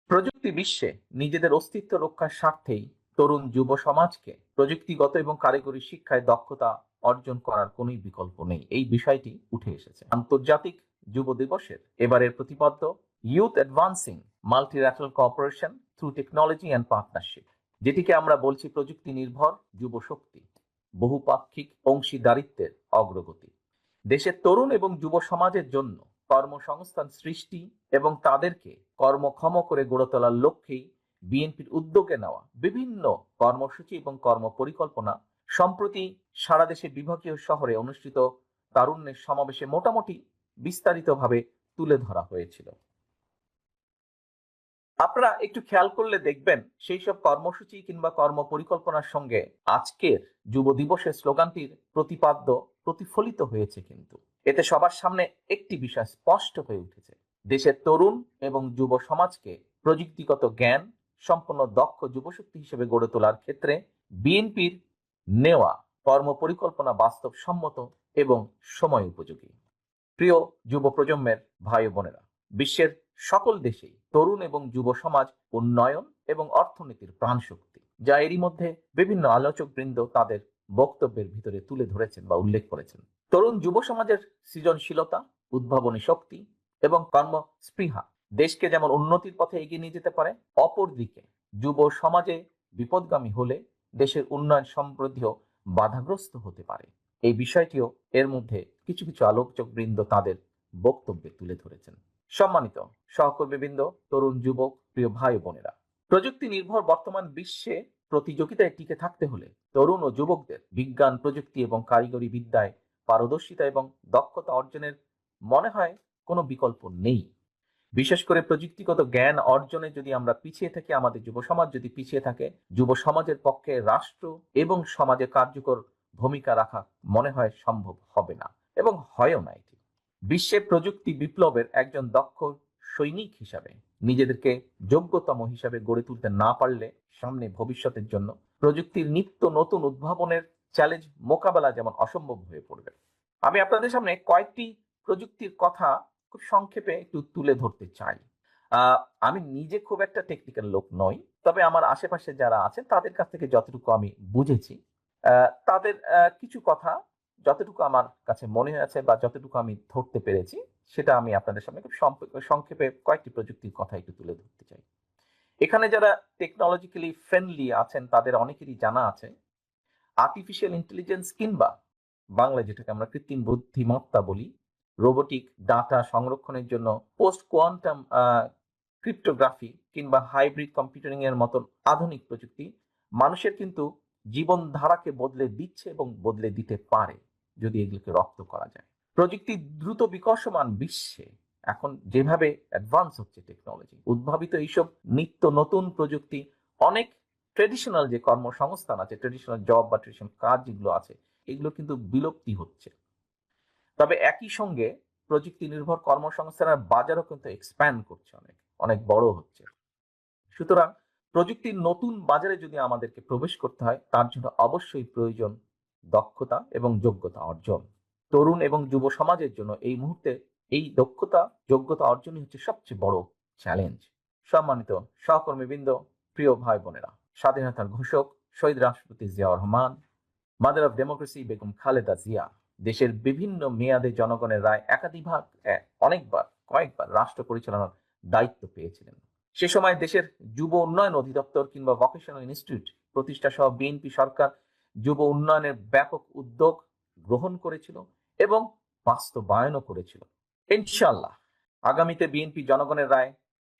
প্রযুক্তি বিশ্বে নিজেদের অস্তিত্ব রক্ষার স্বার্থেই তরুণ যুব সমাজকে প্রযুক্তিগত এবং কারিগরি শিক্ষায় দক্ষতা অর্জন করার কোনো বিকল্প নেই, এই বিষয়টি উঠে এসেছে আন্তর্জাতিক যুব দিবসের এবারের প্রতিপাদ্য youth advancing multilateral cooperation through technology and partnership, যেটিকে আমরা বলছি প্রযুক্তি নির্ভর যুব শক্তি, বহুপাক্ষিক অংশীদারিত্বের অগ্রগতি। দেশের তরুণ এবং যুব সমাজের জন্য কর্মসংস্থান সৃষ্টি এবং তাদেরকে কর্মক্ষম করে গড়ে তোলার লক্ষ্যেই বিএনপির উদ্যোগে নেওয়া বিভিন্ন কর্মসূচি এবং কর্মপরিকল্পনা সম্প্রতি সারা দেশে বিভাগীয় শহরে অনুষ্ঠিত তারুণ্যের সমাবেশে মোটামুটি বিস্তারিতভাবে তুলে ধরা হয়েছিল। আপনারা একটু খেয়াল করলে দেখবেন সেই সব কর্মসূচি কিংবা কর্মপরিকল্পনার সঙ্গে আজকের যুব দিবসের স্লোগানটির প্রতিপাদ্য প্রতিফলিত হয়েছে। কিন্তু এতে সবার সামনে একটি বিষয় স্পষ্ট হয়ে উঠেছে, দেশের তরুণ এবং যুব সমাজকে প্রযুক্তিগত জ্ঞান সম্পন্ন দক্ষ যুবশক্তি হিসেবে গড়ে তোলার ক্ষেত্রে বিএনপির নেওয়া কর্মপরিকল্পনা বাস্তবসম্মত এবং সময় উপযোগী। প্রিয় যুব প্রজন্মের ভাই বোনেরা, বিশ্বের সকল দেশেই তরুণ এবং যুব সমাজ উন্নয়ন এবং অর্থনীতির প্রাণশক্তি, যা এরই মধ্যে বিভিন্ন আলোচক বৃন্দ তাদের বক্তব্যের ভিতরে তুলে ধরেছেন বা উল্লেখ করেছেন। তরুণ যুব সমাজের সৃজনশীলতা, উদ্ভাবনী শক্তি এবং কর্মস্পৃহা দেশকে যেমন উন্নতির পথে এগিয়ে নিয়ে যেতে পারে, অপরদিকে যুব সমাজে বিপদগামী হলে দেশের উন্নয়ন সমৃদ্ধিও বাধাগ্রস্ত হতে পারে। এই বিষয়টিও এর মধ্যে কিছু কিছু আলোচক বৃন্দ তাদের বক্তব্যে তুলে ধরেছেন। সম্মানিত সহকর্মীবৃন্দ, তরুণ যুবক, প্রিয় ভাই বোনেরা, প্রযুক্তি নির্ভর বর্তমান বিশ্বে প্রতিযোগিতায় টিকে থাকতে হলে তরুণ ও যুবকদের বিজ্ঞান, প্রযুক্তি এবং কারিগরি বিদ্যায় পারদর্শিতা এবং দক্ষতা অর্জনের মনে হয় কোনো বিকল্প নেই। বিশেষ করে প্রযুক্তিগত জ্ঞান অর্জনে যদি আমরা পিছিয়ে থাকি, আমাদের যুব সমাজ যদি পিছিয়ে থাকে, যুব সমাজের পক্ষে রাষ্ট্র এবং সমাজে কার্যকর ভূমিকা রাখা মনে হয় সম্ভব হবে না এবং হয়ও না। এটি বিশ্বে প্রযুক্তি বিপ্লবের একজন দক্ষ সৈনিক হিসাবে নিজেদেরকে যোগ্যতম হিসাবে গড়ে তুলতে না পারলে সামনে ভবিষ্যতের জন্য প্রযুক্তির নিত্য নতুন উদ্ভাবনের চ্যালেঞ্জ মোকাবেলা যেমন অসম্ভব হয়ে পড়বে। আমি আপনাদের সামনে কয়েকটি প্রযুক্তির কথা খুব সংক্ষেপে একটু তুলে ধরতে চাই। আমি নিজে খুব একটা টেকনিক্যাল লোক নই, তবে আমার আশেপাশে যারা আছেন তাদের কাছ থেকে যতটুকু আমি বুঝেছি, তাদের কিছু কথা যতটুকু আমার কাছে মনে হয়েছে বা যতটুকু আমি ধরতে পেরেছি, সেটা আমি আপনাদের সামনে খুব সংক্ষেপে কয়েকটি প্রযুক্তির কথা একটু তুলে ধরতে চাই। এখানে যারা টেকনোলজিক্যালি ফ্রেন্ডলি আছেন তাদের অনেকেরই জানা আছে আর্টিফিশিয়াল ইন্টেলিজেন্স কিংবা বাংলায় যেটাকে আমরা কৃত্রিম বুদ্ধিমত্তা বলি, রোবোটিক ডাটা সংরক্ষণের জন্য পোস্ট কোয়ান্টাম ক্রিপ্টোগ্রাফি কিংবা হাইব্রিড কম্পিউটারিং এর মতন আধুনিক প্রযুক্তি মানুষের কিন্তু জীবনধারাকে বদলে দিচ্ছে এবং বদলে দিতে পারে যদি এগুলোকে রপ্ত করা যায়। প্রযুক্তি দ্রুত বিকশমান বিশ্বে এখন যেভাবে অ্যাডভান্স হচ্ছে টেকনোলজি, উদ্ভাবিত এইসব নিত্য নতুন প্রযুক্তি অনেক ট্রেডিশনাল যে কর্মসংস্থান আছে, ট্রেডিশনাল জব বা ট্রেডিশনাল কাজ যেগুলো আছে, এগুলো কিন্তু বিলুপ্তি হচ্ছে। তবে একই সঙ্গে প্রযুক্তি নির্ভর কর্মসংস্থানের বাজারও কিন্তু এক্সপ্যান্ড করছে, অনেক অনেক বড় হচ্ছে। সুতরাং প্রযুক্তির নতুন বাজারে যদি আমাদেরকে প্রবেশ করতে হয়, তার জন্য অবশ্যই প্রয়োজন দক্ষতা এবং যোগ্যতা অর্জন। তরুণ এবং যুব সমাজের জন্য এই মুহূর্তে এই দক্ষতা যোগ্যতা অর্জনই হচ্ছে সবচেয়ে বড় চ্যালেঞ্জ। সম্মানিত সহকর্মীবৃন্দ, প্রিয় ভাই বোনেরা, স্বাধীনতার ঘোষক শহীদ রাষ্ট্রপতি Ziaur Rahman, mother of democracy Begum Khaleda Zia দেশের বিভিন্ন মেয়াদে জনগণের রায় কয়েকবার রাষ্ট্র পরিচালনার দায়িত্ব পেয়েছিলেন। সে সময় দেশের যুব উন্নয়ন অধিদপ্তর কিংবা ভোকেশনাল ইনস্টিটিউট প্রতিষ্ঠা সহ বিএনপি সরকার যুব উন্নয়নের ব্যাপক উদ্যোগ গ্রহণ করেছিল এবং বাস্তবায়নও করেছিল। ইনশাআল্লাহ আগামীতে বিএনপি জনগণের রায়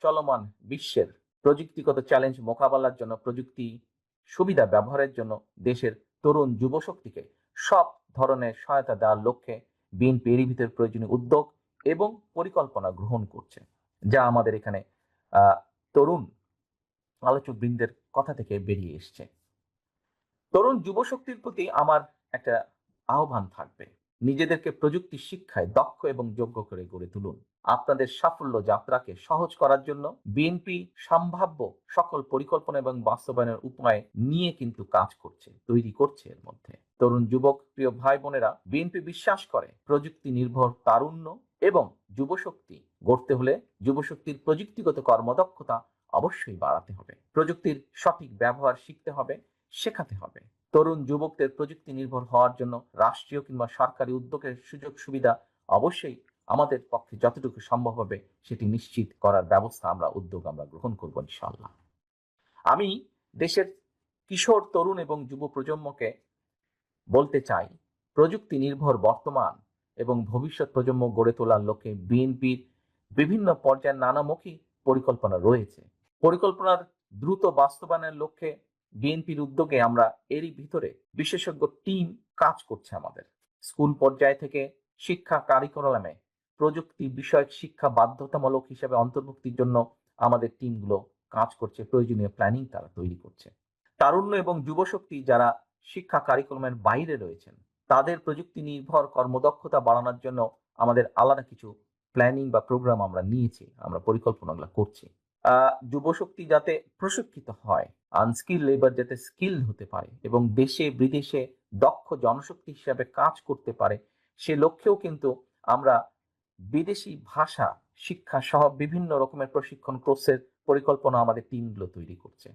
চলমান বিশ্বের প্রযুক্তিগত চ্যালেঞ্জ মোকাবেলার জন্য প্রযুক্তি সুবিধা ব্যবহারের জন্য দেশের তরুণ যুব শক্তিকে সব ধরনের সহায়তা দেওয়ার লক্ষ্যে বিএনপি এরই ভিতরে প্রয়োজনীয় উদ্যোগ এবং পরিকল্পনা গ্রহণ করছে, যা আমাদের এখানে তরুণ আলোচক বৃন্দের কথা থেকে বেরিয়ে এসছে। তরুণ যুব শক্তির প্রতি আমার একটা আহ্বান থাকবে, নিজেদেরকে প্রযুক্তি শিক্ষায় দক্ষ এবং যোগ্য করে গড়ে তুলুন। আপনাদের সাফল্য যাত্রাকে সহজ করার জন্য বিএনপি সম্ভাব্য সকল পরিকল্পনা এবং বাস্তবায়নের উপায় নিয়ে কিন্তু কাজ করছে, তৈরি করছে। এর মধ্যে তরুণ যুবক, প্রিয় ভাই বোনেরা, বিএনপি বিশ্বাস করে প্রযুক্তি নির্ভর তারুণ্য এবং যুবশক্তি গড়তে হলে যুবশক্তির প্রযুক্তিগত কর্মদক্ষতা অবশ্যই বাড়াতে হবে। প্রযুক্তির সঠিক ব্যবহার শিখতে হবে, শেখাতে হবে। তরুণ যুবকদের প্রযুক্তি নির্ভর হওয়ার জন্য রাষ্ট্রীয় কিংবা সরকারি উদ্যোগের সুযোগ সুবিধা অবশ্যই আমাদের পক্ষে যতটুকু সম্ভব হবে সেটি নিশ্চিত করার ব্যবস্থা উদ্যোগ আমরা গ্রহণ করব ইনশাআল্লাহ। আমি দেশের কিশোর, তরুণ এবং যুব প্রজন্মকে বলতে চাই, প্রযুক্তি নির্ভর বর্তমান এবং ভবিষ্যৎ প্রজন্ম গড়ে তোলার লক্ষ্যে বিএনপির বিভিন্ন পর্যায়ে নানামুখী পরিকল্পনা রয়েছে। পরিকল্পনার দ্রুত বাস্তবায়নের লক্ষ্যে বিএনপির উদ্যোগে আমরা এরই ভিতরে বিশেষজ্ঞ টিম কাজ করছে। আমাদের স্কুল পর্যায় থেকে শিক্ষা কারিকুলামে প্রযুক্তি বিষয়ক শিক্ষা বাধ্যতামূলক হিসেবে অন্তর্ভুক্তির জন্য আমাদের টিমগুলো কাজ করছে, প্রয়োজনীয় প্ল্যানিং তারা তৈরি করছে। তারুণ্য এবং যুবশক্তি যারা শিক্ষা কারিকুলামের বাইরে রয়েছেন, তাদের প্রযুক্তি নির্ভর কর্মদক্ষতা বাড়ানোর জন্য আমাদের আলাদা কিছু প্ল্যানিং বা প্রোগ্রাম আমরা নিয়েছি, আমরা পরিকল্পনাগুলো করছি। যুবশক্তি যাতে প্রশিক্ষিত হয়, আনস্কিল লেবার যাতে স্কিল হতে পারে এবং দেশে বিদেশে দক্ষ জনশক্তি হিসাবে কাজ করতে পারে, সে লক্ষ্যেও কিন্তু আমরা বিদেশি ভাষা শিক্ষা সহ বিভিন্ন রকমের প্রশিক্ষণ কোর্সের পরিকল্পনা আমাদের টিমগুলো তৈরি করছে।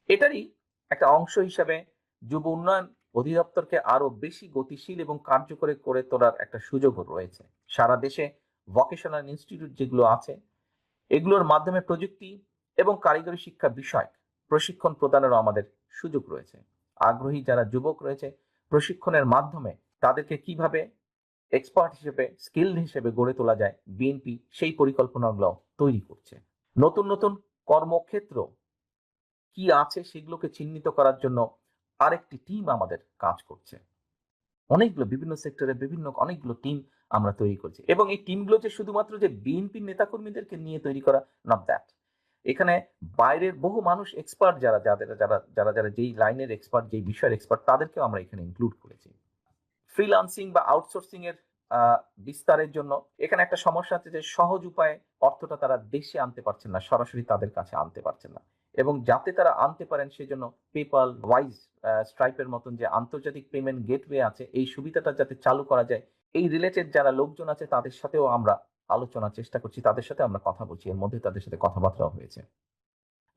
এটারই একটা অংশ হিসাবে যুব উন্নয়ন অধিদপ্তরকে আরো বেশি গতিশীল এবং কার্যকরী করে তোলার একটা সুযোগও রয়েছে। সারা দেশে ভোকেশনাল ইনস্টিটিউট যেগুলো আছে, এগুলোর মাধ্যমে প্রযুক্তি এবং কারিগরি শিক্ষা বিষয়ক প্রশিক্ষণ প্রদানেরও আমাদের সুযোগ রয়েছে। আগ্রহী যারা যুবক রয়েছে, প্রশিক্ষণের মাধ্যমে তাদেরকে কিভাবে এক্সপার্ট হিসেবে, স্কিলড হিসেবে গড়ে তোলা যায়, বিএনপি সেই পরিকল্পনাগুলো তৈরি করছে। নতুন নতুন কর্মক্ষেত্র কি আছে সেগুলোকে চিহ্নিত করার জন্য আরেকটি টিম আমাদের কাজ করছে। অনেকগুলো বিভিন্ন সেক্টরে অনেকগুলো টিম আমরা তৈরি করছি, এবং এই টিমগুলো যে শুধুমাত্র যে বিএনপির নেতাকর্মীদেরকে নিয়ে তৈরি করা, নট দ্যাট। এখানে বাইরের বহু মানুষ, এক্সপার্ট যারা যারা যারা যেই লাইনের এক্সপার্ট, যেই বিষয়ের এক্সপার্ট, তাদেরকেও আমরা এখানে ইনক্লুড করেছি। ফ্রিল্যান্সিং বা আউটসোর্সিং এর বিস্তারের জন্য এখানে একটা সমস্যা আছে যে সহজ উপায়ে অর্থটা তারা দেশে আনতে পারছেন না, সরাসরি তাদের কাছে আনতে পারছেন না, এবং যাতে তারা আনতে পারেন সেজন্য পেপাল, ওয়াইজ, স্ট্রাইপের মতন যে আন্তর্জাতিক পেমেন্ট গেটওয়ে আছে, এই সুবিধাটা যাতে চালু করা যায়, এই রিলেটেড যারা লোকজন আছে তাদের সাথেও আমরা আলোচনার চেষ্টা করছি, তাদের সাথে আমরা কথা বলছি, এর মধ্যে তাদের সাথে কথাবার্তা হয়েছে।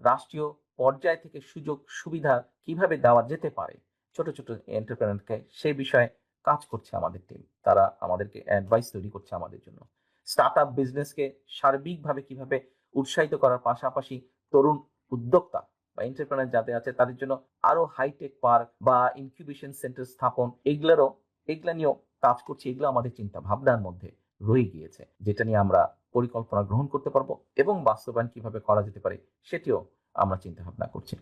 রাষ্ট্রীয় পর্যায় থেকে সুযোগ সুবিধা কিভাবে দেওয়া যেতে পারে ছোট ছোট এন্টারপ্রেনারকে, সেই বিষয়ে কাজ করছে আমাদের টিম। তারা আমাদেরকে অ্যাডভাইস তৈরি করছে আমাদের জন্য। স্টার্ট আপ বিজনেসকে সার্বিকভাবে কিভাবে উৎসাহিত করার পাশাপাশি তরুণ উদ্যোক্তা বা এন্টারপ্রেনার যাদের আছে তাদের জন্য আরো হাইটেক পার্ক বা ইনকিউবেশন সেন্টার স্থাপন, এগুলা নিয়েও কাজ করছি। এগুলো আমাদের চিন্তা ভাবনার মধ্যে রয়ে গিয়েছে, যেটা নিয়ে আমরা পরিকল্পনা গ্রহণ করতে পারবো এবং বাস্তবায়ন কিভাবে করা যেতে পারে সেটিও আমরা চিন্তা ভাবনা করছি।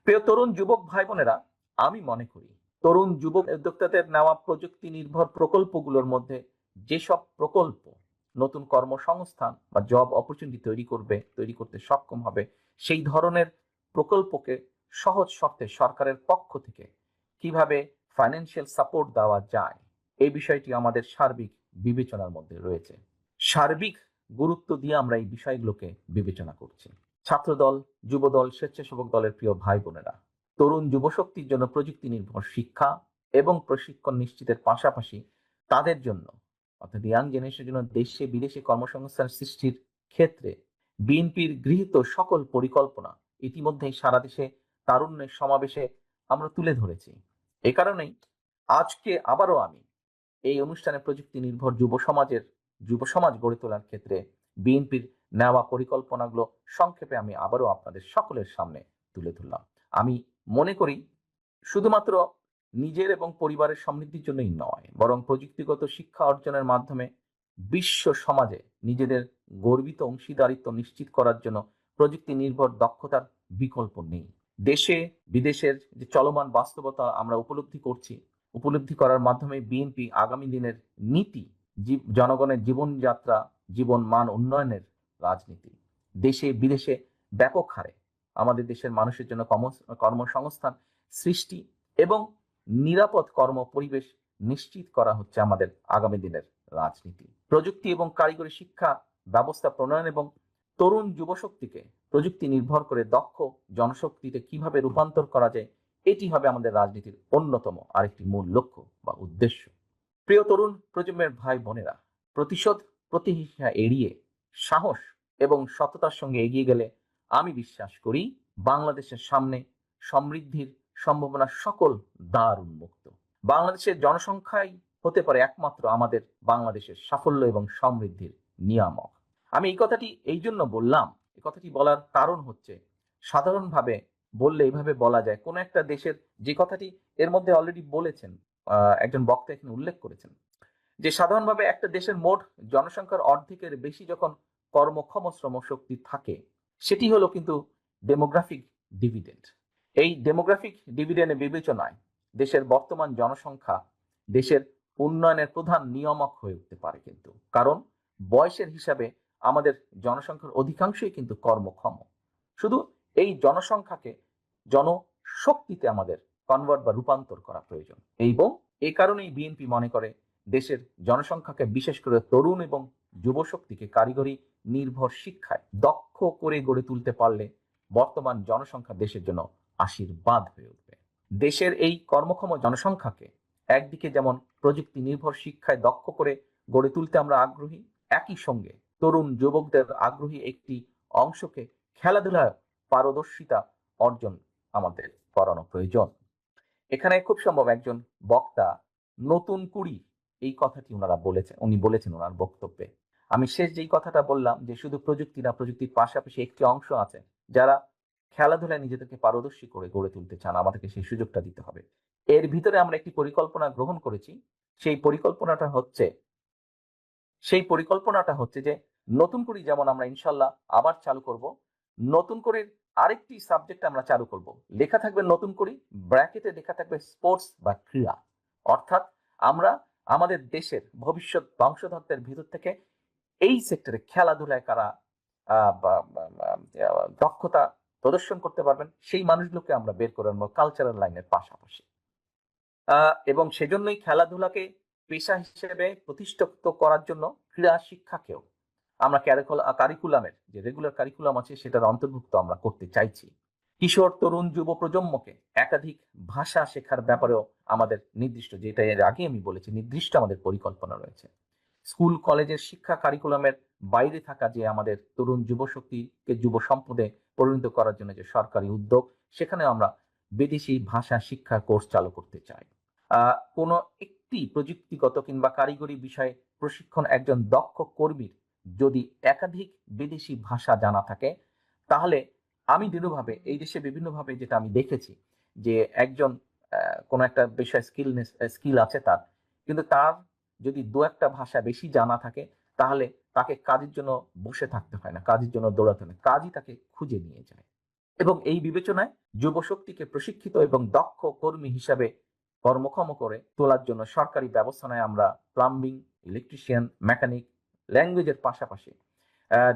প্রিয় তরুণ যুবক ভাই বোনেরা, আমি মনে করি তরুণ যুবক উদ্যোক্তাদের নেওয়া প্রযুক্তি নির্ভর প্রকল্পগুলোর মধ্যে যেসব প্রকল্প নতুন কর্মসংস্থান বা জব অপরচুনিটি তৈরি করতে সক্ষম হবে, সেই ধরনের প্রকল্পকে সহজ শর্তে সরকারের পক্ষ থেকে কিভাবে ফাইন্যান্সিয়াল সাপোর্ট দেওয়া যায়, এই বিষয়টি আমাদের সার্বিক বিবেচনার মধ্যে রয়েছে। সার্বিক গুরুত্ব দিয়ে আমরা এই বিষয়গুলোকে বিবেচনা করছি। ছাত্রদল, যুবদল, স্বেচ্ছাসেবক দলের প্রিয় ভাই বোনেরা, তরুণ যুবশক্তির জন্য প্রযুক্তি নির্ভর শিক্ষা এবং প্রশিক্ষণ নিশ্চিতের পাশাপাশি তাদের জন্য, অর্থাৎ ইয়াং জেনারেশনের জন্য দেশে বিদেশে কর্মসংস্থান সৃষ্টির ক্ষেত্রে বিএনপির গৃহীত সকল পরিকল্পনা ইতিমধ্যেই সারা দেশে তারুণ্যের সমাবেশে আমরা তুলে ধরেছি। এ কারণেই আজকে আবারও আমি এই অনুষ্ঠানে প্রযুক্তি নির্ভর যুব সমাজ গড়ে তোলার ক্ষেত্রে বিএনপির নেওয়া পরিকল্পনাগুলো সংক্ষেপে আমি আবারও আপনাদের সকলের সামনে তুলে ধরলাম। আমি মনে করি শুধুমাত্র নিজের এবং পরিবারের সমৃদ্ধির জন্যই নয়, বরং প্রযুক্তিগত শিক্ষা অর্জনের মাধ্যমে বিশ্ব সমাজে নিজেদের গর্বিত অংশীদারিত্ব নিশ্চিত করার জন্য প্রযুক্তি নির্ভর দক্ষতার বিকল্প নেই। দেশে বিদেশের যে চলমান বাস্তবতা আমরা উপলব্ধি করার মাধ্যমে বিএনপি আগামী দিনের নীতি, জনগণের জীবনযাত্রা, জীবন মান উন্নয়নের রাজনীতি, দেশে বিদেশে ব্যাপক হারে আমাদের দেশের মানুষের জন্য কর্মসংস্থান সৃষ্টি এবং নিরাপদ কর্ম পরিবেশ নিশ্চিত করা হচ্ছে আমাদের আগামী দিনের রাজনীতি। প্রযুক্তি এবং কারিগরি শিক্ষা ব্যবস্থা প্রণয়ন এবং তরুণ যুবশক্তিকে প্রযুক্তি নির্ভর করে দক্ষ জনশক্তিতে কিভাবে রূপান্তর করা যায়, এটি হবে আমাদের রাজনীতির অন্যতম আরেকটি মূল লক্ষ্য বা উদ্দেশ্য। প্রিয় তরুণ প্রজন্মের ভাই বোনেরা, প্রতিশোধ প্রতিহিংসা এড়িয়ে সাহস এবং সততার সঙ্গে এগিয়ে গেলে আমি বিশ্বাস করি বাংলাদেশের সামনে সমৃদ্ধির সম্ভাবনা সকল দ্বার উন্মুক্ত। বাংলাদেশের জনসংখ্যাই হতে পারে একমাত্র আমাদের বাংলাদেশের সাফল্য এবং সমৃদ্ধির নিয়ামক। আমি এই কথাটি এই জন্য বললাম, এই কথাটি বলার কারণ হচ্ছে সাধারণভাবে বললে এইভাবে বলা যায় কোন একটা দেশের, যে কথাটি এর মধ্যে অলরেডি বলেছেন একজন বক্তা এখানে উল্লেখ করেছেন, যে সাধারণভাবে একটা দেশের মোট জনসংখ্যার অর্ধেকের বেশি যখন কর্মক্ষম শ্রমশক্তি থাকে, সেটি হলো কিন্তু ডেমোগ্রাফিক ডিভিডেন্ড। এই ডেমোগ্রাফিক ডিভিডেন্ড বিবেচনায় দেশের বর্তমান জনসংখ্যা দেশের উন্নয়নের প্রধান নিয়ামক হয়ে উঠতে পারে কিন্তু, কারণ বয়সের হিসাবে আমাদের জনসংখ্যার অধিকাংশই কিন্তু কর্মক্ষম। শুধু এই জনসংখ্যাকে জনশক্তিতে আমাদের কনভার্ট বা রূপান্তর করা প্রয়োজন, এবং এই কারণেই বিএনপি মনে করে দেশের জনসংখ্যাকে, বিশেষ করে তরুণ এবং যুবশক্তিকে কারিগরি নির্ভর শিক্ষায় দক্ষ করে গড়ে তুলতে পারলে বর্তমান জনসংখ্যা দেশের জন্য আশীর্বাদ হয়ে উঠবে। দেশের এই কর্মক্ষম জনসংখ্যাকে একদিকে যেমন প্রযুক্তি নির্ভর শিক্ষায় দক্ষ করে গড়ে তুলতে আমরা আগ্রহী, একই সঙ্গে তরুণ যুবকদের আগ্রহী একটি অংশকে খেলাধুলায় পারদর্শিতা অর্জন আমাদের করানো প্রয়োজন। এখানে খুব সম্ভব একজন বক্তা নতুন কুড়ি এই কথাটি উনি বলেছেন ওনার বক্তব্যে। আমি শেষ যেই কথাটা বললাম যে শুধু প্রযুক্তি না, প্রযুক্তির পাশাপাশি একটি অংশ আছে যারা খেলাধুলায় নিজেদেরকে পারদর্শী করে গড়ে তুলতে চান, আমাদেরকে সেই সুযোগটা দিতে হবে। এর ভিতরে আমরা একটি পরিকল্পনা গ্রহণ করেছি। সেই পরিকল্পনাটা হচ্ছে যে নতুন করে যেমন আমরা ইনশাল্লাহ আবার চালু করব, নতুন করে আরেকটি সাবজেক্ট আমরা চালু করব, লেখা থাকবে নতুন করে, ব্র্যাকেটে লেখা থাকবে স্পোর্টস বা ক্রীড়া। অর্থাৎ আমরা আমাদের দেশের ভবিষ্যৎ বংশধরদের ভিতর থেকে এই সেক্টরে খেলাধুলায় কারা দক্ষতা প্রদর্শন করতে পারবেন সেই মানুষগুলোকে আমরা বের করে আনবো কালচারাল লাইনের পাশাপাশি। এবং সেজন্যই খেলাধুলাকে পেশা হিসেবে প্রতিষ্ঠিত করার জন্য ক্রীড়া শিক্ষাকেও আমরা কারিকুলামের যে রেগুলার কারিকুলাম আছে সেটার অন্তর্ভুক্ত আমরা করতে চাইছি। কিশোর তরুণ যুব প্রজন্মকে একাধিক ভাষা শেখার ব্যাপারেও আমাদের নির্দিষ্ট, যেটা এর আগে আমি বলেছি, নির্দিষ্ট আমাদের পরিকল্পনা রয়েছে। স্কুল কলেজের শিক্ষা কারিকুলামের বাইরে থাকা যে আমাদের তরুণ যুব শক্তিকে যুব সম্পদে পরিণত করার জন্য যে সরকারি উদ্যোগ, সেখানে আমরা বিদেশি ভাষা শিক্ষা কোর্স চালু করতে চাই। কোনো একটি প্রযুক্তিগত কিংবা কারিগরি বিষয়ে প্রশিক্ষণ একজন দক্ষ কর্মীর যদি একাধিক বিদেশি ভাষা জানা থাকে, তাহলে আমি দৃঢ়ভাবে এই দেশে বিভিন্নভাবে যেটা আমি দেখেছি যে একজন কোনো একটা বিষয় স্কিল আছে তার, কিন্তু তার যদি দু একটা ভাষা বেশি জানা থাকে, তাহলে তাকে কাজের জন্য বসে থাকতে হয় না, কাজের জন্য দৌড়াতে হয় না, কাজই তাকে খুঁজে নিয়ে যায়। এবং এই বিবেচনায় যুব শক্তিকে প্রশিক্ষিত এবং দক্ষ কর্মী হিসাবে কর্মক্ষম করে তোলার জন্য সরকারি ব্যবস্থায় আমরা প্লাম্বিং, ইলেকট্রিশিয়ান, মেকানিক, ল্যাঙ্গুয়েজের পাশাপাশি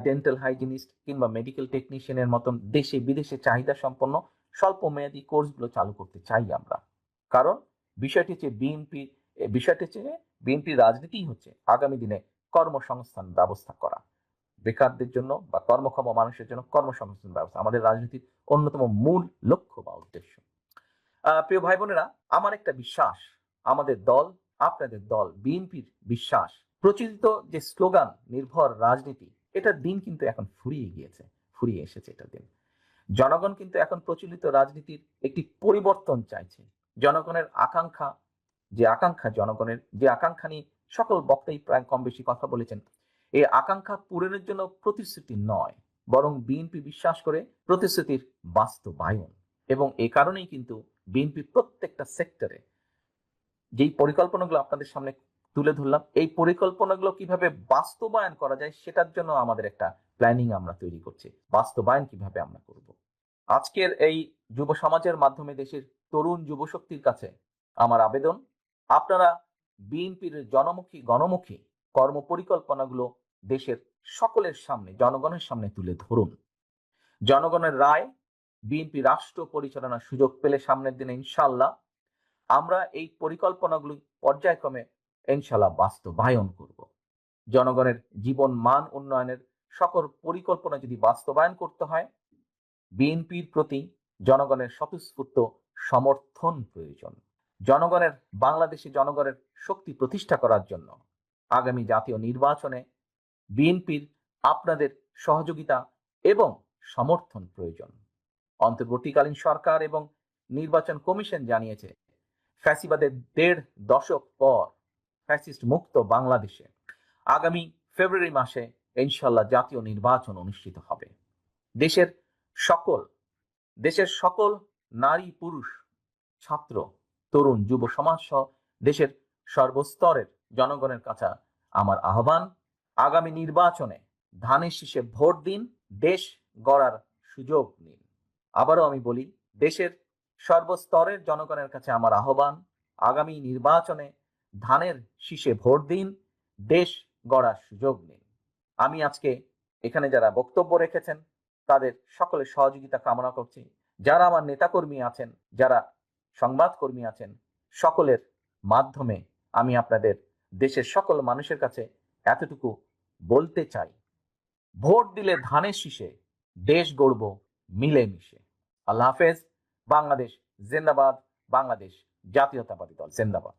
ডেন্টাল হাইজিনিস্ট কিংবা মেডিকেল টেকনিশিয়ানের মতন দেশে বিদেশে চাহিদা সম্পন্ন স্বল্প মেয়াদী কোর্সগুলো চালু করতে চাই আমরা। কারণ বিষয়টি হচ্ছে বিএনপির রাজনীতি হচ্ছে আগামী দিনে কর্মসংস্থান ব্যবস্থা করা, বেকারদের জন্য বা কর্মক্ষম মানুষের জন্য কর্মসংস্থান ব্যবস্থা আমাদের রাজনীতির অন্যতম মূল লক্ষ্য বা উদ্দেশ্য। প্রিয় ভাই বোনেরা, আমার একটা বিশ্বাস, আমাদের দল, আপনাদের দল বিএনপির বিশ্বাস, প্রচলিত যে স্লোগান নির্ভর রাজনীতি, এটার দিন কিন্তু এখন ফুরিয়ে এসেছে এটার দিন। জনগণ কিন্তু এখন প্রচলিত রাজনীতির একটি পরিবর্তন চাইছে। জনগণের জনগণের যে আকাঙ্ক্ষা নিয়ে সকল বক্তাই প্রায় কম বেশি কথা বলেছেন, এই আকাঙ্ক্ষা পূরণের জন্য প্রতিশ্রুতি নয়, বরং বিএনপি বিশ্বাস করে প্রতিশ্রুতির বাস্তবায়ন। এবং এ কারণেই কিন্তু বিএনপি প্রত্যেকটা সেক্টরে যেই পরিকল্পনাগুলো আপনাদের সামনে তুলে ধরলাম, এই পরিকল্পনাগুলো কিভাবে বাস্তবায়ন করা যায় সেটার জন্য আমাদের একটা প্ল্যানিং আমরা তৈরি করছি, বাস্তবায়ন কিভাবে আমরা করব। আজকের এই যুব সমাজের মাধ্যমে দেশের তরুণ যুবশক্তির কাছে আমার আবেদন, আপনারা বিএনপির গণমুখী কর্ম পরিকল্পনাগুলো দেশের সকলের সামনে, জনগণের সামনে তুলে ধরুন। জনগণের রায় বিএনপি রাষ্ট্র পরিচালনার সুযোগ পেলে সামনের দিনে ইনশাআল্লাহ আমরা এই পরিকল্পনাগুলি পর্যায়ক্রমে ইনশাআল্লাহ বাস্তবায়ন করব। জনগণের জীবন মান উন্নয়নের সকল পরিকল্পনা যদি বাস্তবায়ন করতে হয়, বিএনপির প্রতি জনগণের স্বতঃস্ফূর্ত সমর্থন প্রয়োজন। বাংলাদেশে জনগণের শক্তি প্রতিষ্ঠা করার জন্য আগামী জাতীয় নির্বাচনে বিএনপির আপনাদের সহযোগিতা এবং সমর্থন প্রয়োজন। অন্তর্বর্তীকালীন সরকার এবং নির্বাচন কমিশন জানিয়েছে, ফ্যাসিবাদের 1.5 দশক পর ফ্যাসিস্ট মুক্ত বাংলাদেশে আগামী ফেব্রুয়ারি মাসে ইনশাল্লাহ জাতীয় নির্বাচন অনুষ্ঠিত হবে। দেশের সকল নারী, পুরুষ, ছাত্র, তরুণ, যুব সমাজ সহ দেশের সর্বস্তরের জনগণের কাছে আমার আহ্বান, আগামী নির্বাচনে ধানের শীষে ভোট দিন, দেশ গড়ার সুযোগ নিন। আবারও আমি বলি, দেশের সর্বস্তরের জনগণের কাছে আমার আহ্বান, আগামী নির্বাচনে ধানের শীষে ভোট দিন, দেশ গড়ার সুযোগ নিন। আমি আজকে এখানে যারা বক্তব্য রেখেছেন তাদের সকলের সহযোগিতা কামনা করছি। যারা আমার নেতাকর্মী আছেন, যারা সংবাদকর্মী আছেন, সকলের মাধ্যমে আমি আপনাদের দেশের সকল মানুষের কাছে এতটুকু বলতে চাই, ভোট দিলে ধানের শীষে, দেশ গড়ব মিলেমিশে। আল্লাহ হাফেজ। বাংলাদেশ জিন্দাবাদ, বাংলাদেশ জাতীয়তাবাদী দল জিন্দাবাদ।